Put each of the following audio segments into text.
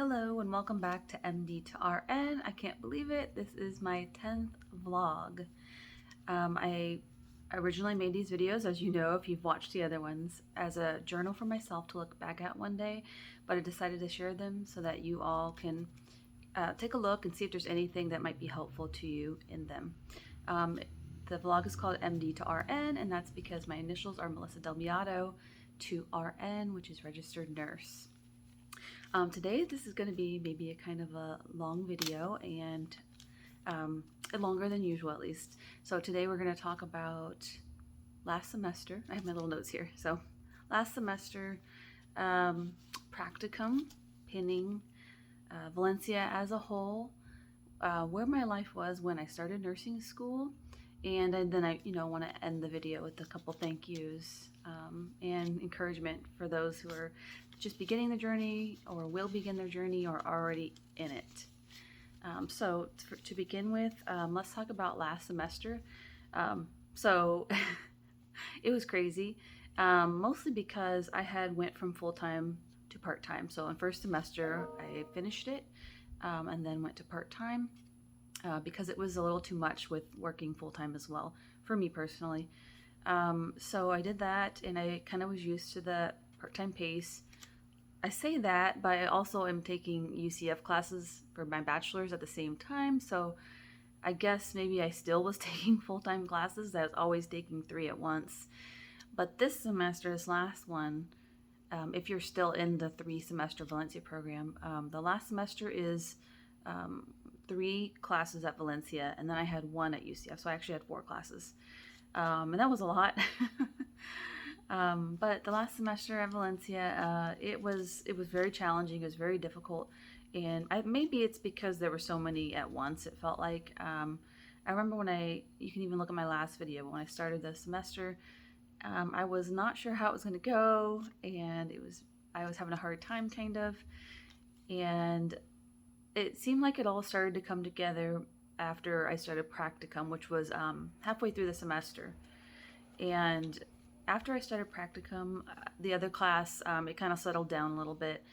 Hello and welcome back to MD to RN. I can't believe it. This is my 10th vlog. I originally made these videos, as you know, if you've watched the other ones, as a journal for myself to look back at one day, but I decided to share them so that you all can take a look and see if there's anything that might be helpful to you in them. The vlog is called MD to RN, and that's because my initials are Melissa Del Beato to RN, which is registered nurse. Today this is going to be maybe a kind of a long video and longer than usual at least. So today we're going to talk about last semester. I have my little notes here. So last semester, practicum, pinning, Valencia as a whole, where my life was when I started nursing school, and then I want to end the video with a couple thank yous and encouragement for those who are just beginning the journey or will begin their journey or already in it. So to begin with, let's talk about last semester. So it was crazy, mostly because I had went from full-time to part-time. So in first semester, I finished it and then went to part-time because it was a little too much with working full-time as well for me personally. So I did that, and I kind of was used to the part-time pace. I say that, but I also am taking UCF classes for my bachelor's at the same time, so I guess maybe I still was taking full-time classes. I was always taking 3 at once. But this semester, this last one, if you're still in the 3-semester Valencia program, the last semester is 3 classes at Valencia, and then I had 1 at UCF, so I actually had 4 classes. And that was a lot. But the last semester at Valencia, it was very challenging. It was very difficult, and maybe it's because there were so many at once. It felt like I remember when you can even look at my last video when I started the semester. I was not sure how it was going to go, and I was having a hard time kind of, and it seemed like it all started to come together after I started practicum, which was halfway through the semester. And after I started practicum, the other class, it kind of settled down a little bit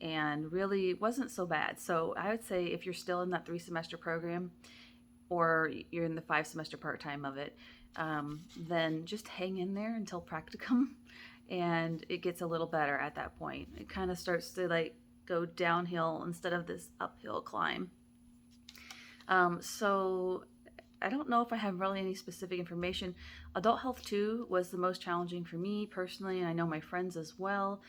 and really wasn't so bad. So I would say if you're still in that 3-semester program or you're in the 5-semester part-time of it, then just hang in there until practicum, and it gets a little better at that point. It kind of starts to like go downhill instead of this uphill climb. So I don't know if I have really any specific information. Adult Health 2 was the most challenging for me personally, and I know my friends as well.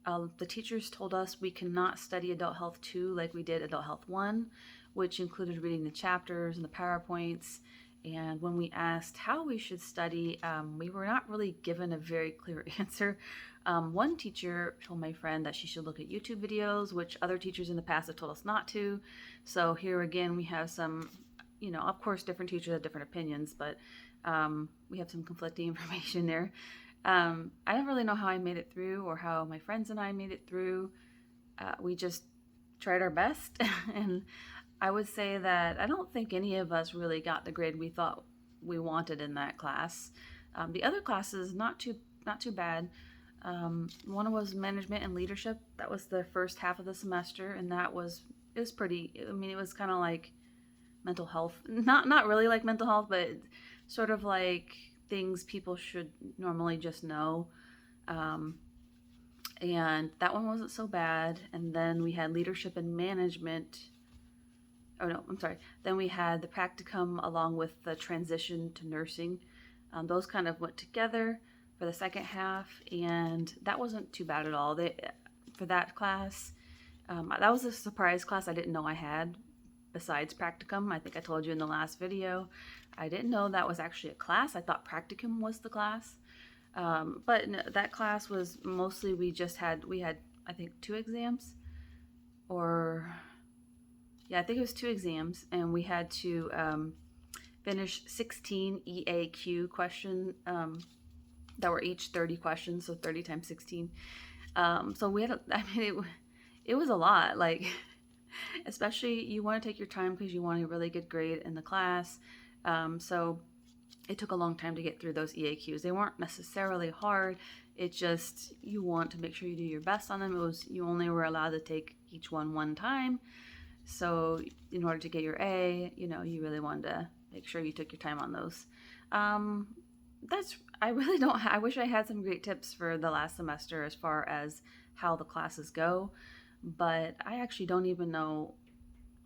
The teachers told us we cannot study Adult Health 2 like we did Adult Health 1, which included reading the chapters and the PowerPoints. And when we asked how we should study, we were not really given a very clear answer. One teacher told my friend that she should look at YouTube videos, which other teachers in the past have told us not to. So here again, we have some, of course, different teachers have different opinions, but we have some conflicting information there. I don't really know how I made it through or how my friends and I made it through. We just tried our best, and I would say that I don't think any of us really got the grade we thought we wanted in that class. The other classes, not too bad. One was management and leadership. That was the first half of the semester, and it was pretty. I mean, it was kind of like mental health, not really like mental health, but sort of like things people should normally just know. And that one wasn't so bad. And then we had leadership and management. Oh no, I'm sorry. Then we had the practicum along with the transition to nursing. Those kind of went together for the second half, and that wasn't too bad at all. For that class, that was a surprise class I didn't know I had besides practicum. I think I told you in the last video. I didn't know that was actually a class. I thought practicum was the class. But no, that class was mostly we had I think 2 exams, or yeah, I think it was 2 exams, and we had to finish 16 EAQ questions that were each 30 questions, so 30 times 16. So we had, it was a lot, like, especially you want to take your time because you want a really good grade in the class. So it took a long time to get through those EAQs. They weren't necessarily hard. It's just you want to make sure you do your best on them. You only were allowed to take each one time. So in order to get your A, you really wanted to make sure you took your time on those. I really don't. I wish I had some great tips for the last semester as far as how the classes go, but I actually don't even know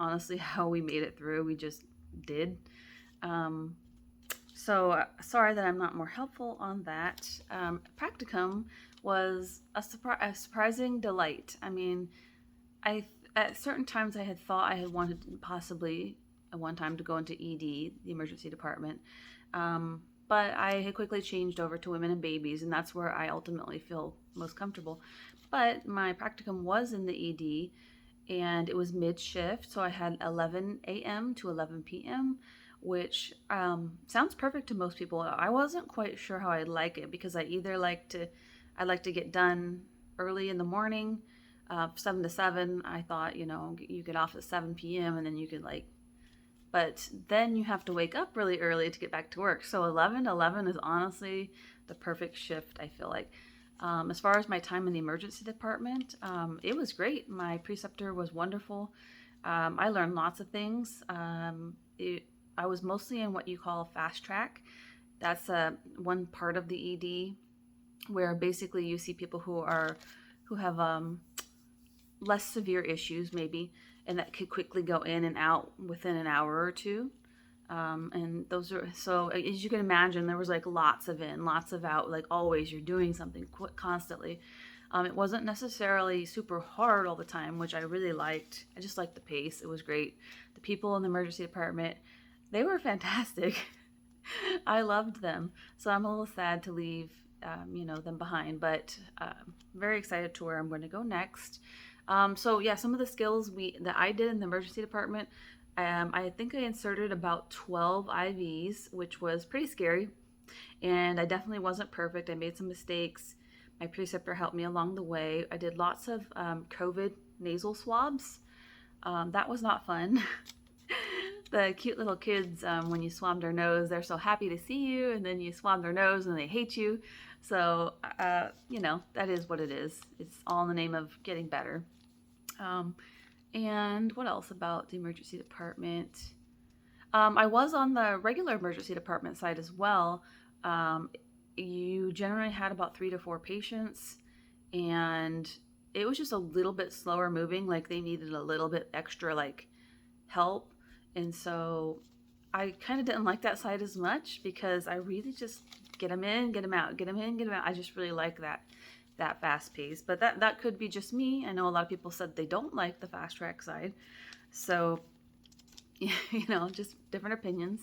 honestly how we made it through. We just did. So sorry that I'm not more helpful on that. Practicum was a surprising delight. I mean, at certain times I had thought I had wanted possibly at one time to go into ED, the emergency department, but I had quickly changed over to women and babies, and that's where I ultimately feel most comfortable. But my practicum was in the ED, and it was mid-shift, so I had 11 a.m. to 11 p.m., which sounds perfect to most people. I wasn't quite sure how I'd like it because I like to get done early in the morning, 7 to 7. I thought, you get off at 7 p.m. and then you could but then you have to wake up really early to get back to work. So 11 to 11 is honestly the perfect shift, I feel like. As far as my time in the emergency department, it was great. My preceptor was wonderful. I learned lots of things. I was mostly in what you call fast track. That's one part of the ED where basically you see people who have less severe issues maybe, and that could quickly go in and out within an hour or two. And those are, so as you can imagine, there was lots of in, lots of out, always you're doing something constantly. It wasn't necessarily super hard all the time, which I really liked. I just liked the pace. It was great. The people in the emergency department, they were fantastic. I loved them. So I'm a little sad to leave, them behind, but very excited to where I'm going to go next. So yeah, some of the skills that I did in the emergency department, I think I inserted about 12 IVs, which was pretty scary. And I definitely wasn't perfect. I made some mistakes. My preceptor helped me along the way. I did lots of COVID nasal swabs. That was not fun. The cute little kids, when you swab their nose, they're so happy to see you, and then you swab their nose and they hate you. So, that is what it is. It's all in the name of getting better. And what else about the emergency department? I was on the regular emergency department side as well. You generally had about 3 to 4 patients, and it was just a little bit slower moving. They needed a little bit extra help. And so I kind of didn't like that side as much because I really just get them in, get them out, get them in, get them out. I just really like that fast pace. But that could be just me. I know a lot of people said they don't like the fast track side. So, just different opinions.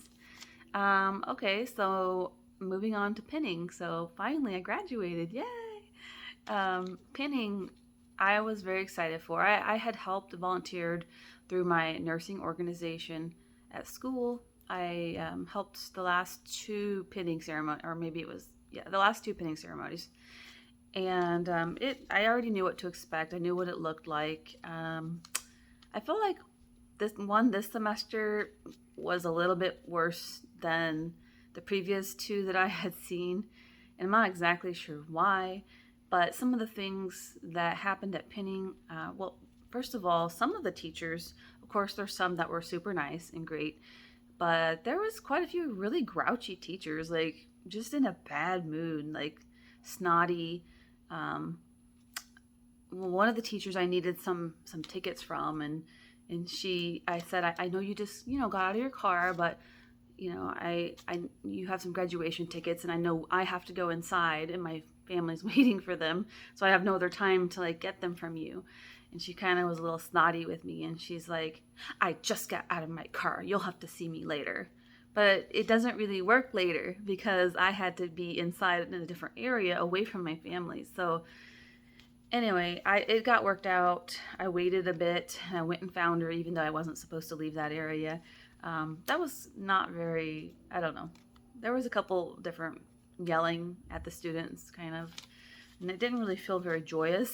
Okay, so moving on to pinning. So finally I graduated. Yay! Pinning, I was very excited for. I had volunteered through my nursing organization at school. I helped the last 2 pinning ceremonies, or maybe it was, the last 2 pinning ceremonies. And I already knew what to expect. I knew what it looked like. I feel like this semester was a little bit worse than the previous 2 that I had seen. And I'm not exactly sure why, but some of the things that happened at pinning, first of all, some of the teachers, of course, there's some that were super nice and great, but there was quite a few really grouchy teachers, just in a bad mood, snotty. One of the teachers I needed some tickets from, and I said, I know you just, got out of your car, but, you have some graduation tickets, and I know I have to go inside, and my family's waiting for them, so I have no other time to get them from you. And she kind of was a little snotty with me, and she's like, I just got out of my car. You'll have to see me later. But it doesn't really work later because I had to be inside in a different area away from my family. So anyway, it got worked out. I waited a bit. I went and found her even though I wasn't supposed to leave that area. That was not very, I don't know. There was a couple different yelling at the students kind of, and it didn't really feel very joyous.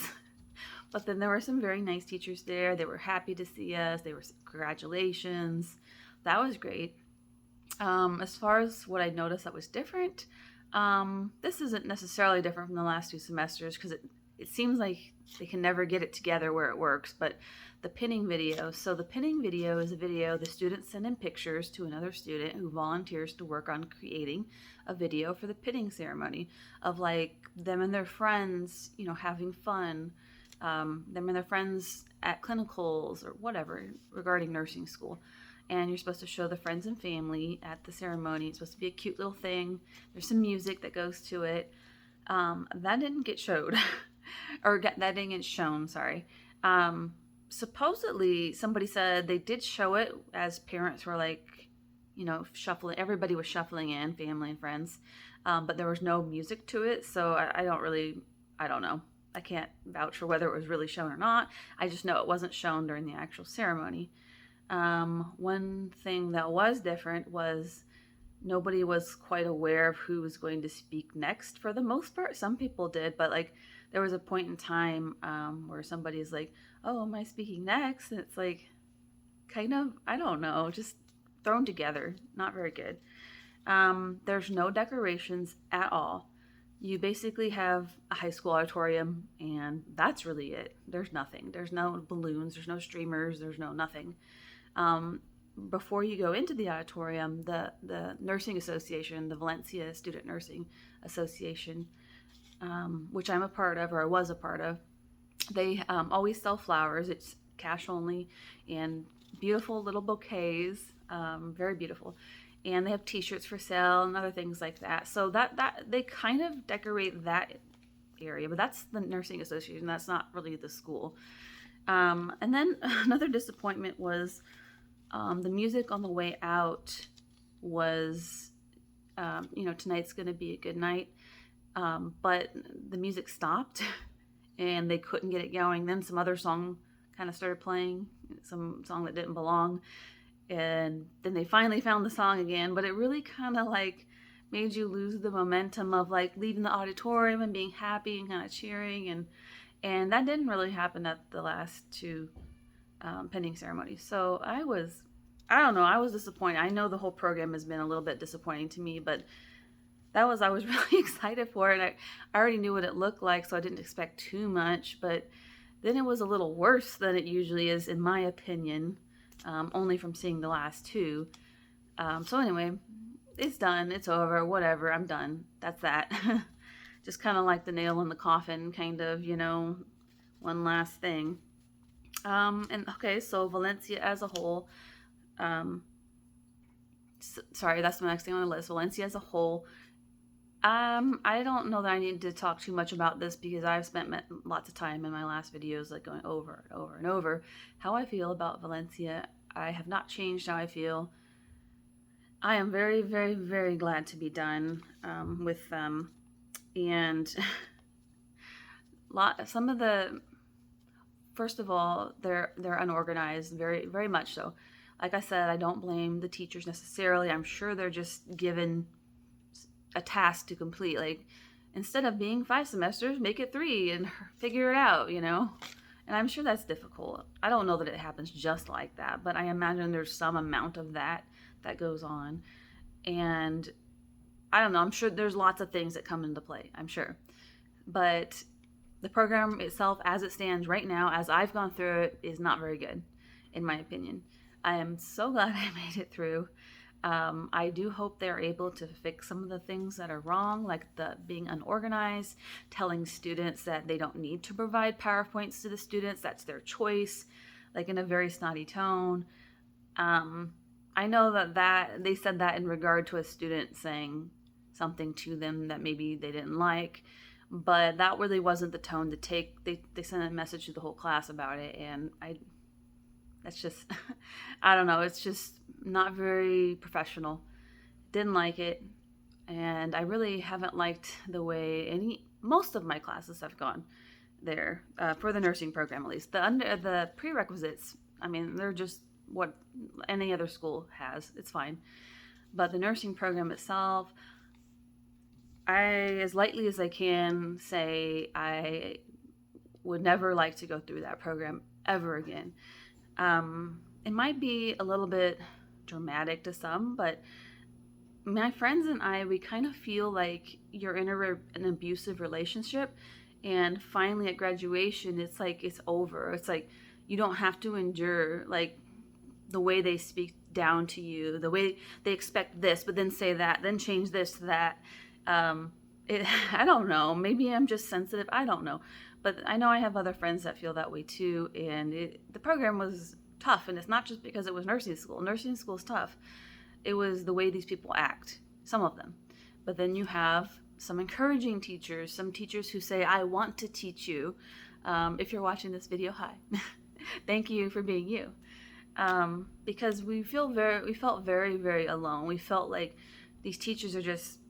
But then there were some very nice teachers there. They were happy to see us. They were congratulations. That was great. As far as what I noticed that was different, this isn't necessarily different from the last 2 semesters because it seems like they can never get it together where it works, but the pinning video. So the pinning video is a video the students send in pictures to another student who volunteers to work on creating a video for the pinning ceremony of like them and their friends, having fun, them and their friends at clinicals or whatever regarding nursing school. And you're supposed to show the friends and family at the ceremony. It's supposed to be a cute little thing. There's some music that goes to it. That didn't get showed, that didn't get shown, sorry. Supposedly, somebody said they did show it as parents were like, shuffling. Everybody was shuffling in, family and friends, but there was no music to it. So I don't know. I can't vouch for whether it was really shown or not. I just know it wasn't shown during the actual ceremony. One thing that was different was nobody was quite aware of who was going to speak next for the most part. Some people did, but like there was a point in time where somebody's like, oh, am I speaking next? And it's like, kind of, I don't know, just thrown together. Not very good. There's no decorations at all. You basically have a high school auditorium and that's really it. There's nothing. There's no balloons, there's no streamers, there's no nothing. Before you go into the auditorium, the nursing association, the Valencia Student Nursing Association, which I'm a part of, or I was a part of, they always sell flowers. It's cash only and beautiful little bouquets, very beautiful. And they have t-shirts for sale and other things like that. So that they kind of decorate that area, but that's the nursing association. That's not really the school. And then another disappointment was the music on the way out was, tonight's going to be a good night. But the music stopped and they couldn't get it going. Then some other song kind of started playing, some song that didn't belong. And then they finally found the song again, but it really kind of like made you lose the momentum of like leaving the auditorium and being happy and kind of cheering. And that didn't really happen at the last 2 pinning ceremonies. So I was disappointed. I know the whole program has been a little bit disappointing to me, but I was really excited for it. I already knew what it looked like, so I didn't expect too much, but then it was a little worse than it usually is, in my opinion, only from seeing the last 2. So anyway, it's done. It's over. Whatever. I'm done. That's that. Just kind of like the nail in the coffin, kind of, one last thing. And okay, so Valencia as a whole, sorry, that's the next thing on the list. Valencia as a whole. I don't know that I need to talk too much about this because I've spent lots of time in my last videos like going over and over and over how I feel about Valencia. I have not changed how I feel. I am very, very, very glad to be done with them. And some of the, first of all, they're unorganized, very, very much so. Like I said, I don't blame the teachers necessarily. I'm sure they're just given a task to complete. Like, instead of being 5 semesters, make it 3 and figure it out, And I'm sure that's difficult. I don't know that it happens just like that, but I imagine there's some amount of that goes on. And I don't know, I'm sure there's lots of things that come into play, I'm sure. But the program itself, as it stands right now, as I've gone through it, is not very good, in my opinion. I am so glad I made it through. I do hope they're able to fix some of the things that are wrong, like the being unorganized, telling students that they don't need to provide PowerPoints to the students, that's their choice, like in a very snotty tone. I know that they said that in regard to a student saying something to them that maybe they didn't like, but that really wasn't the tone to take. They sent a message to the whole class about it, and that's just, I don't know, it's just not very professional. Didn't like it, and I really haven't liked the way most of my classes have gone there, for the nursing program at least. The prerequisites, I mean, they're just what any other school has. It's fine. But the nursing program itself, as lightly as I can say, I would never like to go through that program ever again. It might be a little bit dramatic to some, but my friends and I, we kind of feel like you're in an abusive relationship, and finally at graduation, it's like it's over. It's like you don't have to endure like the way they speak down to you, the way they expect this, but then say that, then change this to that. It, I don't know. Maybe I'm just sensitive. I don't know. But I know I have other friends that feel that way too. And the program was tough. And it's not just because it was nursing school. Nursing school is tough. It was the way these people act, some of them. But then you have some encouraging teachers, some teachers who say, I want to teach you. If you're watching this video, hi. Thank you for being you. Because we felt very, very alone. We felt like these teachers are just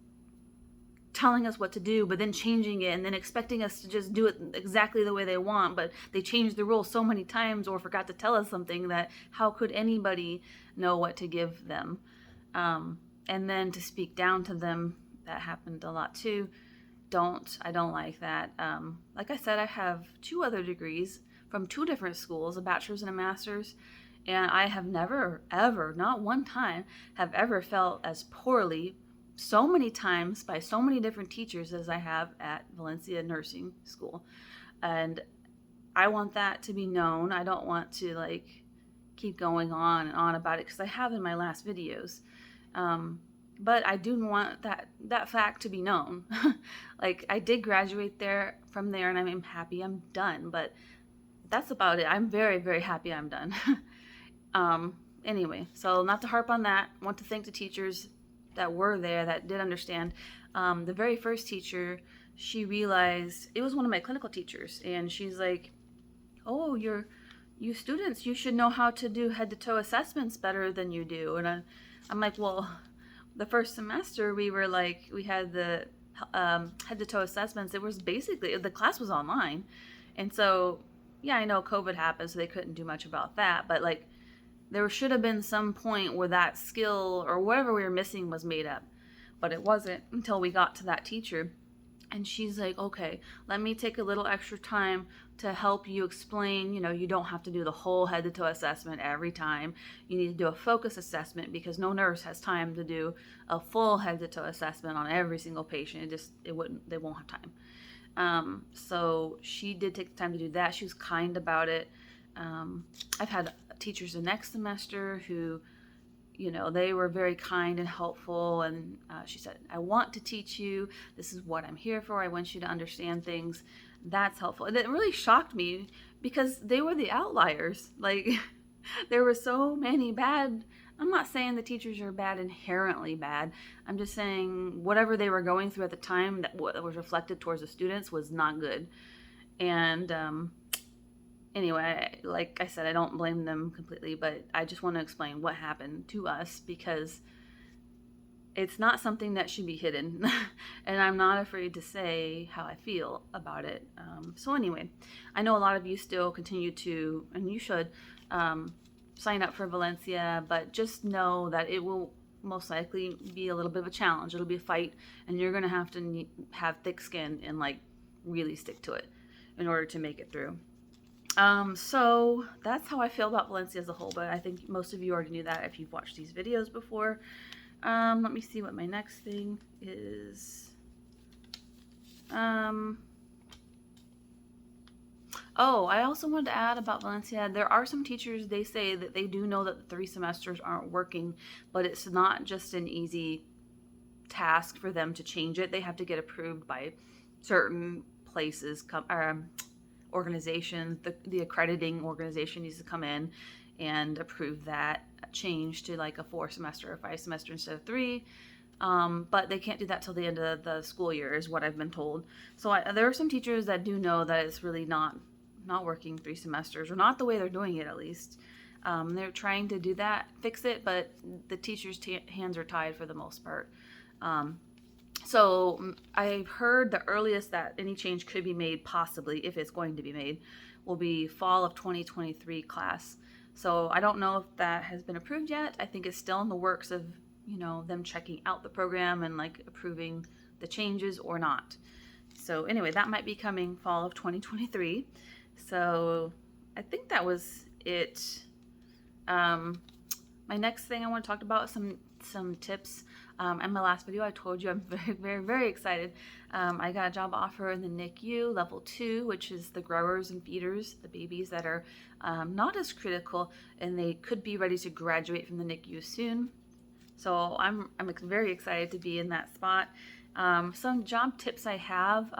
telling us what to do, but then changing it and then expecting us to just do it exactly the way they want, but they changed the rules so many times or forgot to tell us something that how could anybody know what to give them? And then to speak down to them, that happened a lot too. I don't like that. Like I said, I have 2 other degrees from 2 different schools, a bachelor's and a master's, and I have never, ever, not one time, have ever felt as poorly so many times by so many different teachers as I have at Valencia Nursing School. And I want that to be known. I don't want to like keep going on and on about it because I have in my last videos. But I do want that fact to be known. Like I did graduate from there and I'm happy I'm done, but that's about it. I'm very, very happy I'm done. Anyway, so not to harp on that, I want to thank the teachers that were there that did understand. The very first teacher, she realized, it was one of my clinical teachers, and she's like, oh, you students, you should know how to do head-to-toe assessments better than you do. And I'm like, well, the first semester we had the head-to-toe assessments. It was basically, the class was online. And so, yeah, I know COVID happened, so they couldn't do much about that, but like, there should have been some point where that skill or whatever we were missing was made up, but it wasn't until we got to that teacher. And she's like, okay, let me take a little extra time to help you explain, you don't have to do the whole head to toe assessment every time. You need to do a focus assessment because no nurse has time to do a full head to toe assessment on every single patient. They won't have time. So she did take the time to do that. She was kind about it. I've had teachers the next semester who, they were very kind and helpful. And she said, I want to teach you. This is what I'm here for. I want you to understand things. That's helpful. And it really shocked me because they were the outliers. Like there were so many bad. I'm not saying the teachers are bad, inherently bad. I'm just saying whatever they were going through at the time that was reflected towards the students was not good. And, anyway, like I said, I don't blame them completely, but I just want to explain what happened to us because it's not something that should be hidden. And I'm not afraid to say how I feel about it. So anyway, I know a lot of you still continue to, and you should, sign up for Valencia, but just know that it will most likely be a little bit of a challenge. It'll be a fight, and you're going to have thick skin and like really stick to it in order to make it through. So that's how I feel about Valencia as a whole, but I think most of you already knew that if you've watched these videos before. Let me see what my next thing is. Oh, I also wanted to add about Valencia. There are some teachers, they say that they do know that the 3 semesters aren't working, but it's not just an easy task for them to change it. They have to get approved by certain places, organizations. The accrediting organization needs to come in and approve that change to like a 4 semester or 5 semester instead of 3. But they can't do that till the end of the school year is what I've been told. So there are some teachers that do know that it's really not working 3 semesters, or not the way they're doing it at least. They're trying to do that, fix it, but the teachers' hands are tied for the most part. So I've heard the earliest that any change could be made, possibly, if it's going to be made, will be fall of 2023 class. So I don't know if that has been approved yet. I think it's still in the works of, them checking out the program and like approving the changes or not. So anyway, that might be coming fall of 2023. So I think that was it. My next thing I want to talk about is some tips. In my last video, I told you I'm very, very, very excited. I got a job offer in the NICU, level 2, which is the growers and feeders, the babies that are not as critical, and they could be ready to graduate from the NICU soon. So I'm very excited to be in that spot. Some job tips I have,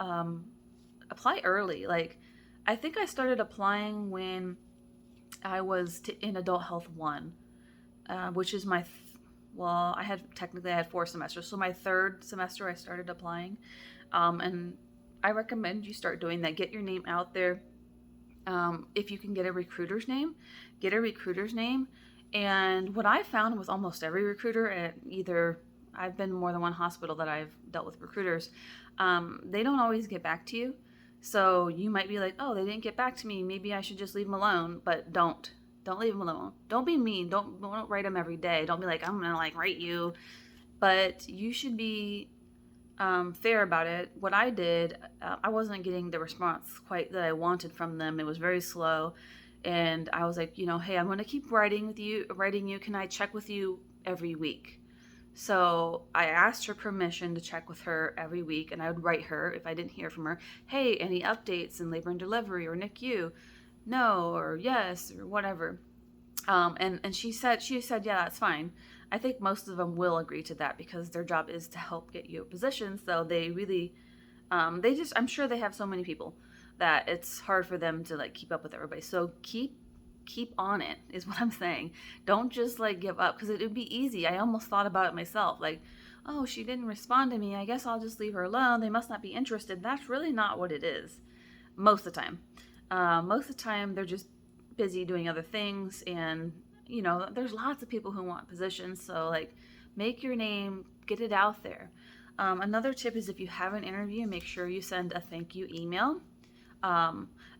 apply early. Like, I think I started applying when I was in Adult Health 1, which is my, well, I had 4 semesters. So my 3rd semester I started applying. And I recommend you start doing that. Get your name out there. If you can get a recruiter's name, get a recruiter's name. And what I found with almost every recruiter at I've been in more than one hospital that I've dealt with recruiters, they don't always get back to you. So you might be like, oh, they didn't get back to me. Maybe I should just leave them alone. But don't leave them alone. Don't be mean. Don't write them every day. Don't be like, I'm gonna write you. But you should be fair about it. What I did, I wasn't getting the response quite that I wanted from them. It was very slow. And I was like, hey, I'm going to keep writing you. Can I check with you every week? So I asked her permission to check with her every week, and I would write her if I didn't hear from her. Hey, any updates in labor and delivery or NICU? No, or yes, or whatever. And she said, yeah, that's fine. I think most of them will agree to that because their job is to help get you a position. So they really, I'm sure they have so many people that it's hard for them to keep up with everybody. So keep on it is what I'm saying. Don't just give up, because it would be easy. I almost thought about it myself. Oh, she didn't respond to me. I guess I'll just leave her alone. They must not be interested. That's really not what it is most of the time. Most of the time they're just busy doing other things, and there's lots of people who want positions. So make your name, get it out there. Another tip is, if you have an interview, make sure you send a thank you email.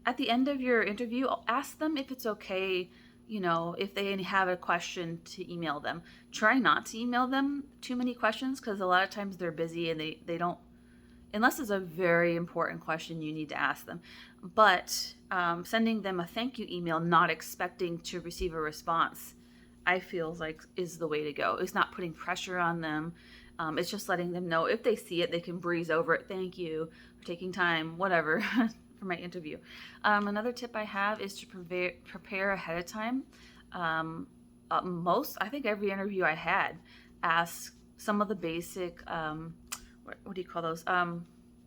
At the end of your interview, ask them if it's okay, if they have a question, to email them. Try not to email them too many questions, because a lot of times they're busy and they don't, unless it's a very important question you need to ask them. But sending them a thank you email, not expecting to receive a response, I feel is the way to go. It's not putting pressure on them. It's just letting them know if they see it, they can breeze over it. Thank you for taking time, whatever, for my interview. Another tip I have is to prepare ahead of time. I think every interview I had asked some of the basic, what do you call those?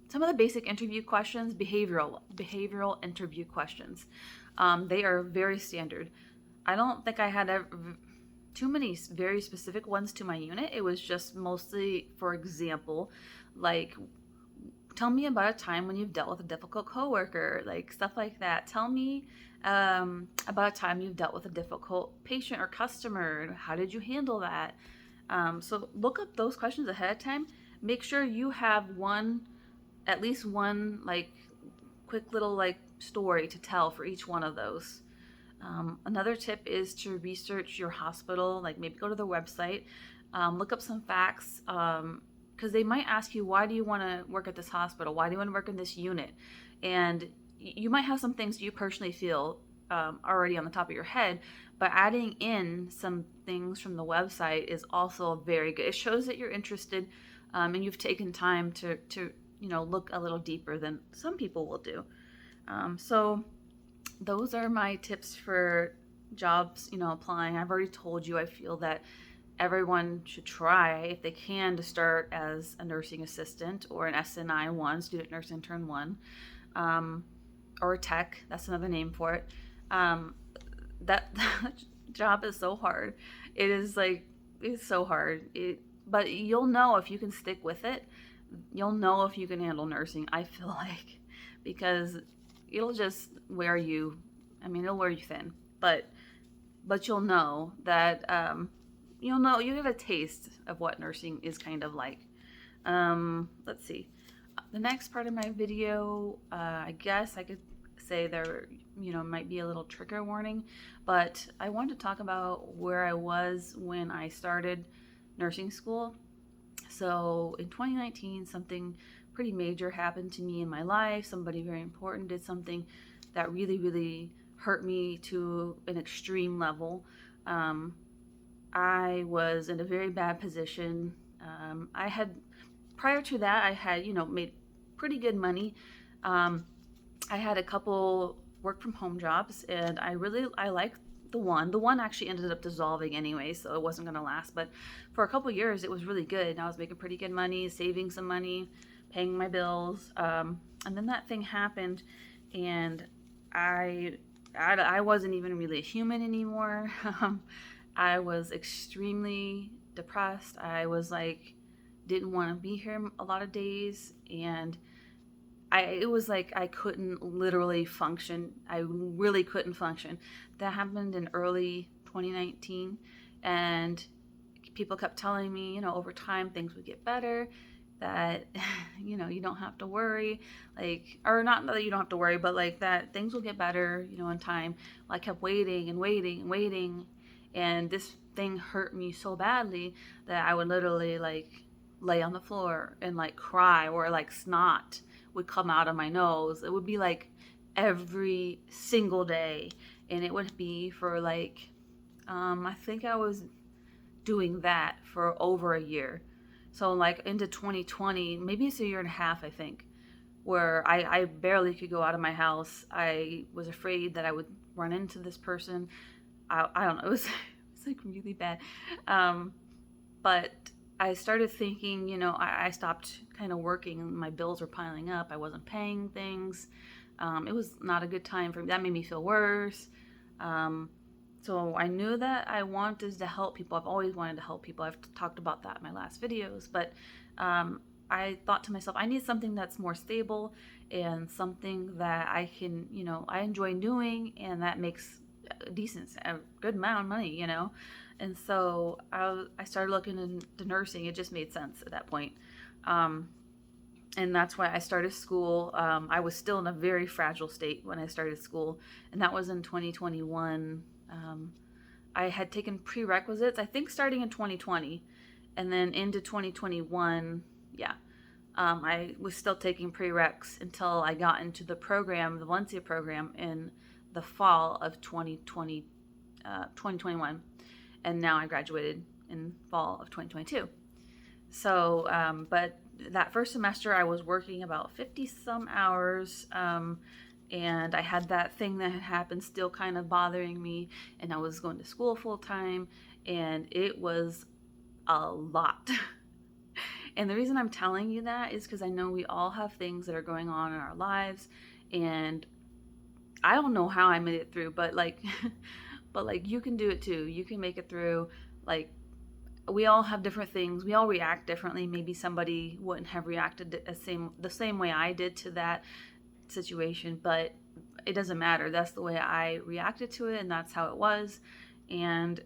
Some of the basic interview questions, behavioral interview questions. They are very standard. I don't think I had too many very specific ones to my unit. It was just mostly, for example, tell me about a time when you've dealt with a difficult coworker, stuff like that. Tell me about a time you've dealt with a difficult patient or customer. How did you handle that? So look up those questions ahead of time. Make sure you have at least one quick little story to tell for each one of those. Another tip is to research your hospital, maybe go to the website, look up some facts, because they might ask you, why do you want to work at this hospital? Why do you want to work in this unit? And you might have some things you personally feel already on the top of your head, but adding in some things from the website is also very good. It shows that you're interested, and you've taken time to look a little deeper than some people will do. So those are my tips for jobs, applying. I've already told you I feel that everyone should try, if they can, to start as a nursing assistant or an SNI 1, student nurse intern 1, or a tech. That's another name for it. That job is so hard. It is it's so hard. But you'll know if you can stick with it. You'll know if you can handle nursing, I feel because it'll just wear you. It'll wear you thin, but you'll know that, you get a taste of what nursing is kind of like. Let's see. The next part of my video, I guess I could say there, might be a little trigger warning, but I want to talk about where I was when I started nursing school. So in 2019, something pretty major happened to me in my life. Somebody very important did something that really, really hurt me to an extreme level. I was in a very bad position Prior to that, I had, made pretty good money. I had a couple work from home jobs, and I liked the one. The one actually ended up dissolving anyway, so it wasn't going to last. But for a couple years, it was really good. And I was making pretty good money, saving some money, paying my bills. And then that thing happened, and I, I wasn't even really a human anymore. I was extremely depressed. I was like, didn't want to be here a lot of days, and it was like I couldn't literally function. I really couldn't function. That happened in early 2019, and people kept telling me, over time things would get better, that, you don't have to worry, like, or not that you don't have to worry, but like that things will get better, in time. Well, I kept waiting and waiting and waiting, and this thing hurt me so badly that I would literally like lay on the floor and like cry, or like snot would come out of my nose. It would be like every single day, and it would be for like I think I was doing that for over a year. So like into 2020, maybe it's a year and a half, I think, where I barely could go out of my house. I was afraid that I would run into this person. I don't know. It was like really bad. But I started thinking, I stopped kind of working, and my bills were piling up. I wasn't paying things. It was not a good time for me. That made me feel worse. So I knew that I wanted to help people. I've always wanted to help people. I've talked about that in my last videos. But I thought to myself, I need something that's more stable and something that I can, I enjoy doing, and that makes a good amount of money, And so I started looking into nursing. It just made sense at that point. And that's why I started school. I was still in a very fragile state when I started school, and that was in 2021. I had taken prerequisites, I think, starting in 2020, and then into 2021, yeah. I was still taking prereqs until I got into the program, the Valencia program, in the fall of 2021. And now I graduated in fall of 2022. So, but that first semester I was working about 50 some hours, and I had that thing that had happened still kind of bothering me, and I was going to school full time, and it was a lot. And the reason I'm telling you that is because I know we all have things that are going on in our lives, and I don't know how I made it through, but like you can do it too. You can make it through. Like, we all have different things. We all react differently. Maybe somebody wouldn't have reacted the same way I did to that situation, but it doesn't matter. That's the way I reacted to it, and that's how it was. And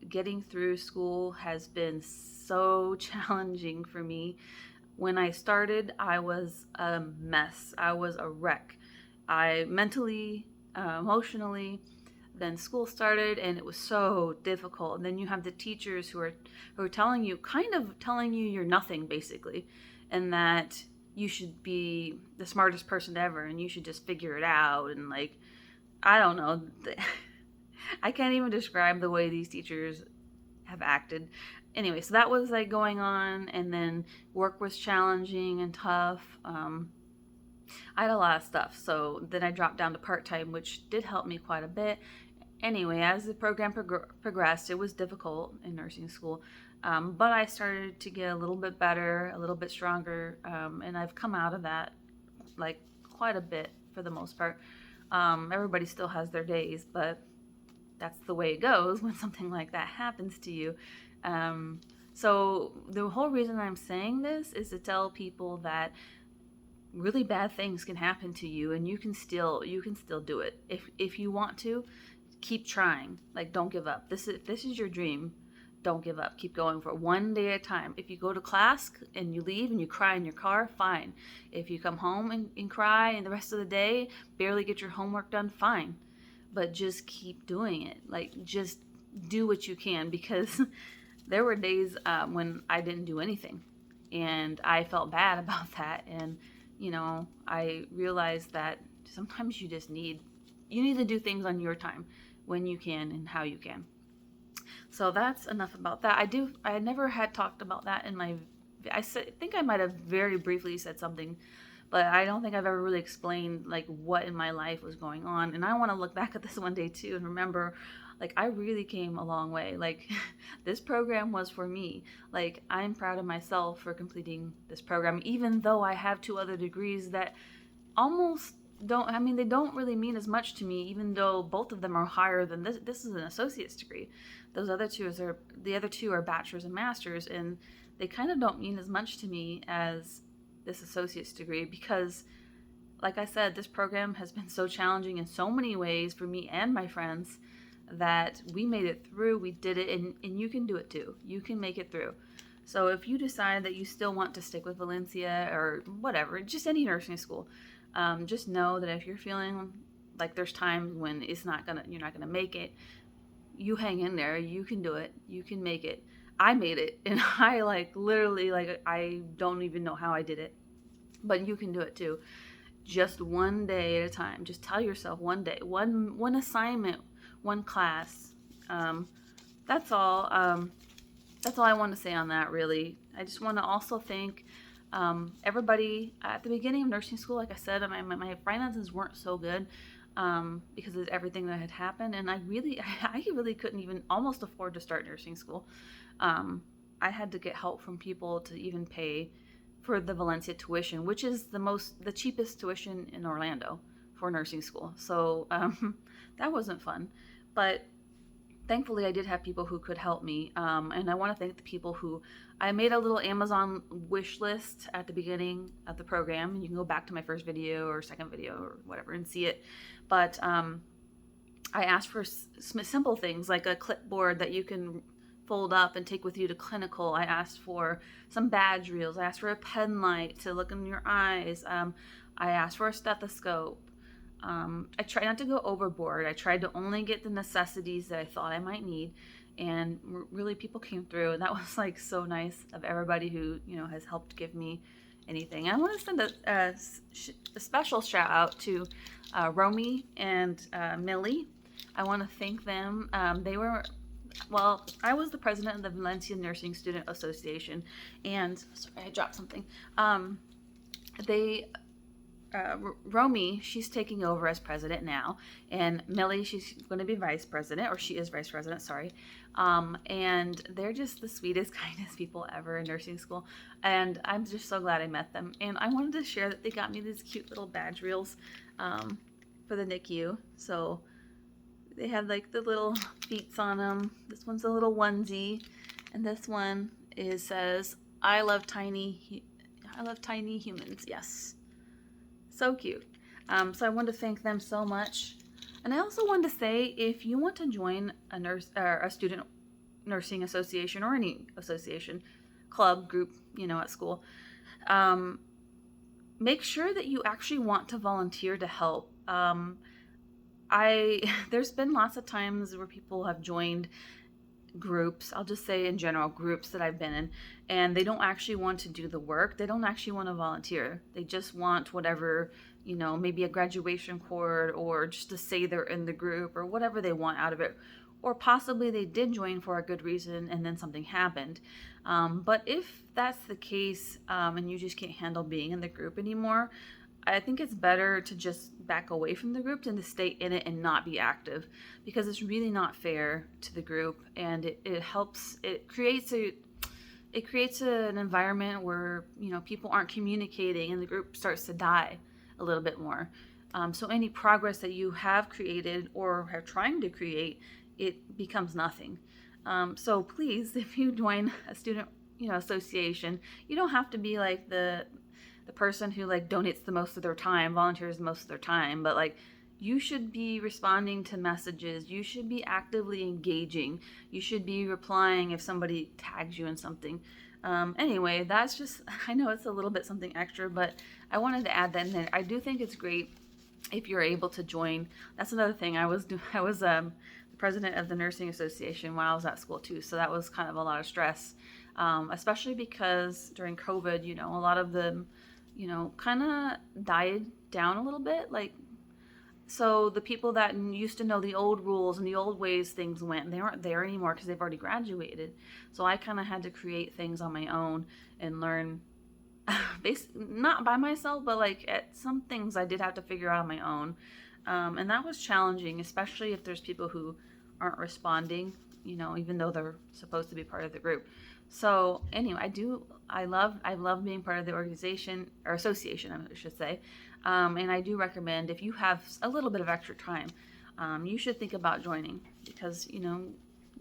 getting through school has been so challenging for me. When I started, I was a mess. I was a wreck. I mentally, emotionally. Then school started, and it was so difficult. And then you have the teachers who are telling you you're nothing, basically, and that you should be the smartest person ever, and you should just figure it out. And like, I don't know. I can't even describe the way these teachers have acted. Anyway, so that was like going on, and then work was challenging and tough. I had a lot of stuff, so then I dropped down to part-time, which did help me quite a bit. Anyway, as the program progressed, it was difficult in nursing school, but I started to get a little bit better, a little bit stronger, and I've come out of that like quite a bit for the most part. Everybody still has their days, but that's the way it goes when something like that happens to you. So the whole reason I'm saying this is to tell people that really bad things can happen to you, and you can still do it if you want to. Keep trying. Like, don't give up. If this is your dream, don't give up. Keep going for one day at a time. If you go to class and you leave and you cry in your car, fine. If you come home and cry and the rest of the day barely get your homework done, fine. But just keep doing it. Like, just do what you can, because there were days when I didn't do anything, and I felt bad about that. And I realized that sometimes you just need to do things on your time, when you can and how you can. So that's enough about that. I never had talked about that in my, think I might have very briefly said something, but I don't think I've ever really explained like what in my life was going on. And I want to look back at this one day too and remember, like, I really came a long way. Like, this program was for me. Like, I'm proud of myself for completing this program, even though I have 2 other degrees that almost don't, I mean, they don't really mean as much to me, even though both of them are higher than this. This is an associate's degree. The other two are bachelor's and master's, and they kind of don't mean as much to me as this associate's degree because, like I said, this program has been so challenging in so many ways for me and my friends that we made it through. We did it, and you can do it too. You can make it through. So if you decide that you still want to stick with Valencia or whatever, just any nursing school, just know that if you're feeling like there's times when you're not gonna make it, you hang in there. You can do it. You can make it. I made it, and I literally I don't even know how I did it, but you can do it too. Just one day at a time. Just tell yourself one day, one assignment, one class. That's all. That's all I want to say on that, really. I just want to also thank everybody at the beginning of nursing school. Like I said, my finances weren't so good because of everything that had happened, and I really couldn't even almost afford to start nursing school. I had to get help from people to even pay for the Valencia tuition, which is the cheapest tuition in Orlando for nursing school. So that wasn't fun, but thankfully I did have people who could help me. And I want to thank the people who, I made a little Amazon wish list at the beginning of the program, and you can go back to my first video or second video or whatever and see it. But I asked for simple things like a clipboard that you can fold up and take with you to clinical. I asked for some badge reels. I asked for a pen light to look in your eyes. I asked for a stethoscope. I tried not to go overboard. I tried to only get the necessities that I thought I might need, and really people came through, and that was so nice of everybody who has helped give me anything. I want to send a special shout out to Romy and Millie. I want to thank them. I was the president of the Valencia Nursing Student Association, and sorry, I dropped something. Romy, she's taking over as president now, and Millie, she's going to be vice president, or she is vice president, sorry. And they're just the sweetest, kindest people ever in nursing school, and I'm just so glad I met them. And I wanted to share that they got me these cute little badge reels for the NICU. So they had the little feet on them. This one's a little onesie, and this one says, I love tiny humans. Yes. So cute. So I want to thank them so much. And I also wanted to say, if you want to join a student nursing association or any association, club, group, at school, make sure that you actually want to volunteer to help. There's been lots of times where people have joined groups, I'll just say in general, groups that I've been in, and they don't actually want to do the work. They don't actually want to volunteer. They just want whatever, maybe a graduation cord, or just to say they're in the group, or whatever they want out of it. Or possibly they did join for a good reason and then something happened. But if that's the case, and you just can't handle being in the group anymore, I think it's better to just back away from the group than to stay in it and not be active, because it's really not fair to the group, and it creates an environment where people aren't communicating, and the group starts to die a little bit more. So any progress that you have created or are trying to create, it becomes nothing. So please, if you join a student association, you don't have to be like the person who donates the most of their time, volunteers the most of their time, but you should be responding to messages. You should be actively engaging. You should be replying if somebody tags you in something. Anyway, that's just, I know it's a little bit something extra, but I wanted to add that in there. I do think it's great if you're able to join. That's another thing. I was the president of the nursing association while I was at school too, so that was kind of a lot of stress, especially because during COVID, a lot of them kind of died down a little bit. So the people that used to know the old rules and the old ways things went, they aren't there anymore because they've already graduated. So I kind of had to create things on my own and learn, not by myself, but like at some things I did have to figure out on my own. And that was challenging, especially if there's people who aren't responding, even though they're supposed to be part of the group. So anyway, I love being part of the organization or association, I should say. And I do recommend, if you have a little bit of extra time, you should think about joining, because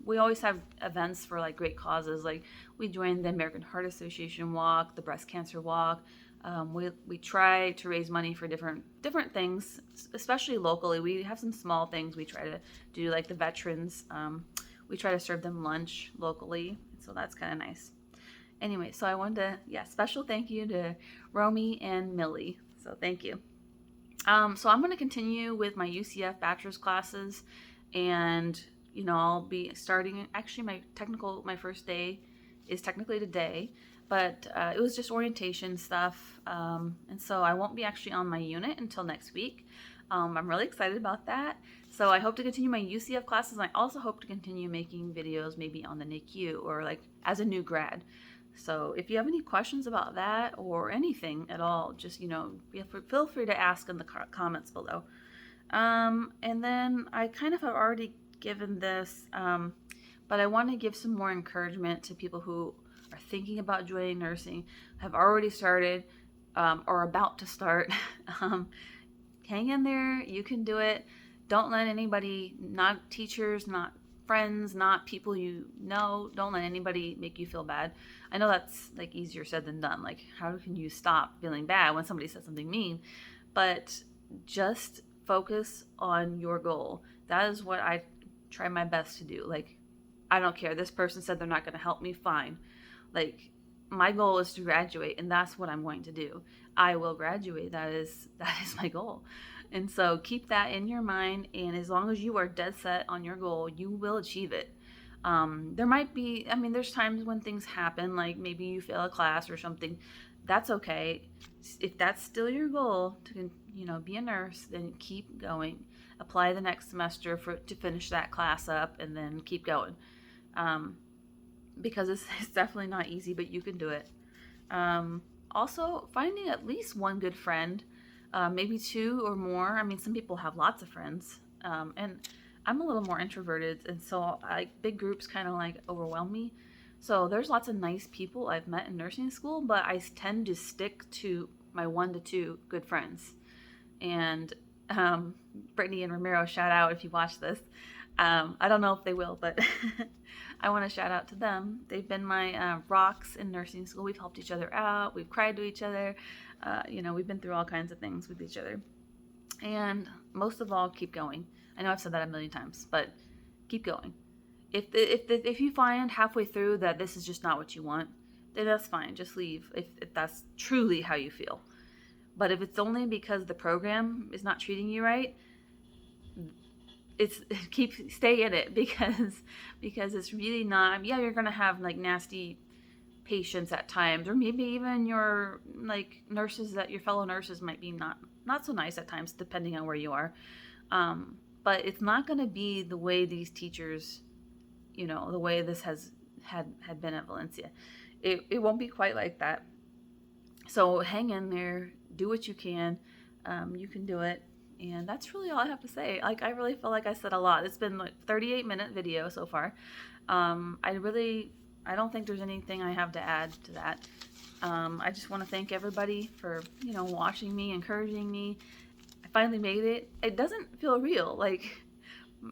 we always have events for like great causes. Like we joined the American Heart Association walk, the breast cancer walk. We try to raise money for different things, especially locally. We have some small things we try to do, like the veterans. We try to serve them lunch locally, so that's kind of nice. Anyway, so I wanted to, special thank you to Romy and Millie. So thank you. So I'm going to continue with my UCF bachelor's classes, and I'll be starting. Actually, my first day is technically today, but it was just orientation stuff, and so I won't be actually on my unit until next week. I'm really excited about that. So I hope to continue my UCF classes, and I also hope to continue making videos maybe on the NICU or like as a new grad. So if you have any questions about that or anything at all, just feel free to ask in the comments below. And then I kind of have already given this, but I want to give some more encouragement to people who are thinking about joining nursing, have already started, or about to start. Hang in there. You can do it. Don't let anybody, not teachers, not friends, not people don't let anybody make you feel bad. I know that's like easier said than done. Like, how can you stop feeling bad when somebody says something mean? But just focus on your goal. That is what I try my best to do. Like, I don't care. This person said they're not going to help me. Fine. Like, my goal is to graduate, and that's what I'm going to do. I will graduate. That is my goal. And so keep that in your mind, and as long as you are dead set on your goal, you will achieve it. There might be, there's times when things happen, like maybe you fail a class or something. That's okay. If that's still your goal to, be a nurse, then keep going. Apply the next semester to finish that class up, and then keep going. Because it's definitely not easy, but you can do it. Also, finding at least one good friend, maybe two or more. Some people have lots of friends, and I'm a little more introverted, and so big groups kind of like overwhelm me. So there's lots of nice people I've met in nursing school, but I tend to stick to my 1 to 2 good friends. And Brittany and Ramiro, shout out if you watch this. I don't know if they will, but I want to shout out to them. They've been my rocks in nursing school. We've helped each other out. We've cried to each other. We've been through all kinds of things with each other. And most of all, keep going. I know I've said that a million times, but keep going. If you find halfway through that this is just not what you want, then that's fine. Just leave if that's truly how you feel. But if it's only because the program is not treating you right, stay in it, because it's really not. Yeah, you're gonna have like nasty patients at times, or maybe even your like nurses, that your fellow nurses might be not so nice at times, depending on where you are. But it's not going to be the way these teachers, the way this had been at Valencia. It won't be quite like that. So hang in there, do what you can. You can do it. And that's really all I have to say. Like, I really feel like I said a lot. It's been like 38-minute video so far. I don't think there's anything I have to add to that. I just want to thank everybody for, watching me, encouraging me. I finally made it. It doesn't feel real. Like,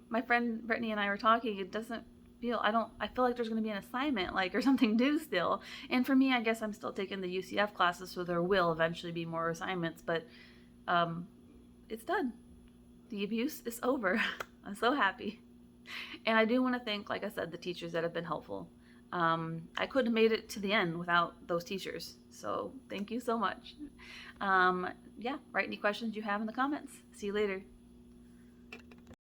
my friend Brittany and I were talking, it doesn't feel, I feel like there's going to be an assignment, like, or something due still. And for me, I guess I'm still taking the UCF classes, so there will eventually be more assignments, but it's done. The abuse is over. I'm so happy. And I do want to thank, like I said, the teachers that have been helpful. I couldn't have made it to the end without those teachers. So thank you so much. Write any questions you have in the comments. See you later.